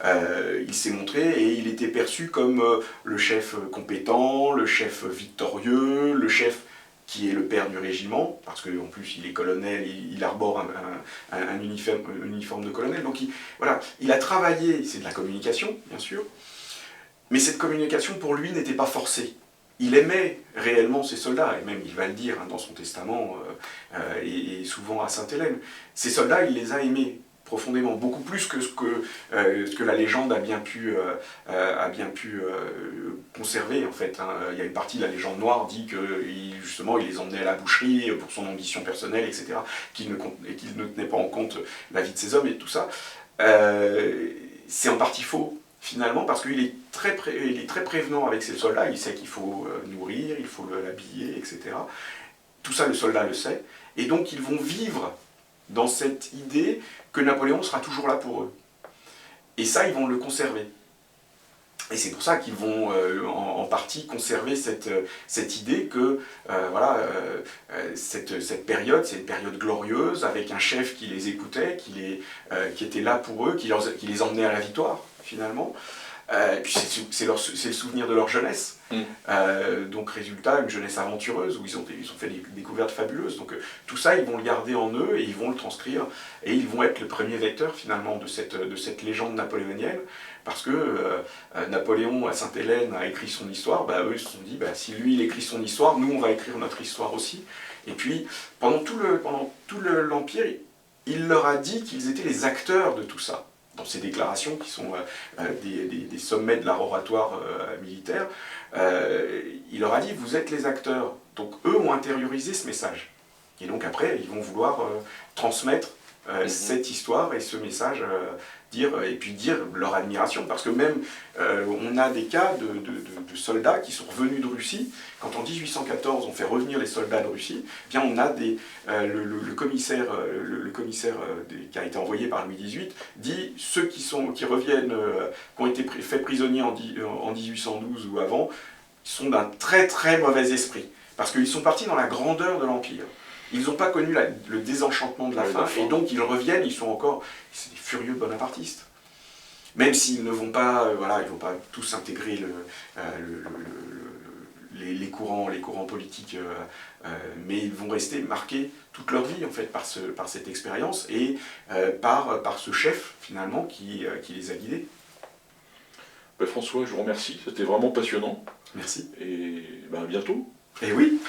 Il s'est montré et il était perçu comme le chef compétent, le chef victorieux, le chef qui est le père du régiment, parce qu'en plus il est colonel, il arbore un uniforme de colonel. Donc il a travaillé, c'est de la communication bien sûr, mais cette communication pour lui n'était pas forcée. Il aimait réellement ses soldats, et même il va le dire dans son testament, et souvent à Sainte-Hélène. Ces soldats, il les a aimés profondément, beaucoup plus que ce que la légende a bien pu conserver en fait. Il y a une partie de la légende noire dit que justement il les emmenait à la boucherie pour son ambition personnelle, etc., qu'il ne tenait pas en compte la vie de ces hommes et tout ça. C'est en partie faux. Finalement, parce qu'il est très prévenant avec ses soldats, il sait qu'il faut nourrir, il faut l'habiller, etc. Tout ça, le soldat le sait. Et donc, ils vont vivre dans cette idée que Napoléon sera toujours là pour eux. Et ça, ils vont le conserver. Et c'est pour ça qu'ils vont en partie conserver cette idée que cette période, c'est une période glorieuse, avec un chef qui les écoutait, qui était là pour eux, qui les emmenait à la victoire, finalement. Puis c'est le souvenir de leur jeunesse. Donc résultat, une jeunesse aventureuse, où ils ont fait des découvertes fabuleuses. Donc tout ça, ils vont le garder en eux, et ils vont le transcrire, et ils vont être le premier vecteur, finalement, de cette légende napoléonienne. Parce que Napoléon, à Sainte-Hélène, a écrit son histoire, eux ils se sont dit, si lui il écrit son histoire, nous on va écrire notre histoire aussi. Et puis, pendant tout l'Empire, il leur a dit qu'ils étaient les acteurs de tout ça. Dans ces déclarations, qui sont des sommets de l'art oratoire militaire, il leur a dit, vous êtes les acteurs. Donc eux ont intériorisé ce message. Et donc après, ils vont vouloir transmettre cette histoire et ce message, et puis dire leur admiration, parce que même on a des cas de soldats qui sont revenus de Russie. Quand en 1814 on fait revenir les soldats de Russie, bien on a le commissaire qui a été envoyé par Louis XVIII dit ceux qui reviennent, qui ont été faits prisonniers en 1812 ou avant, sont d'un très très mauvais esprit, parce qu'ils sont partis dans la grandeur de l'Empire. Ils n'ont pas connu le désenchantement de la fin, et donc ils reviennent, ils sont encore des furieux bonapartistes. Même s'ils ne vont pas, ils vont pas tous intégrer les courants politiques, mais ils vont rester marqués toute leur vie en fait par cette expérience et par ce chef finalement qui les a guidés. François, je vous remercie, c'était vraiment passionnant. Merci. Et à bientôt. Et oui.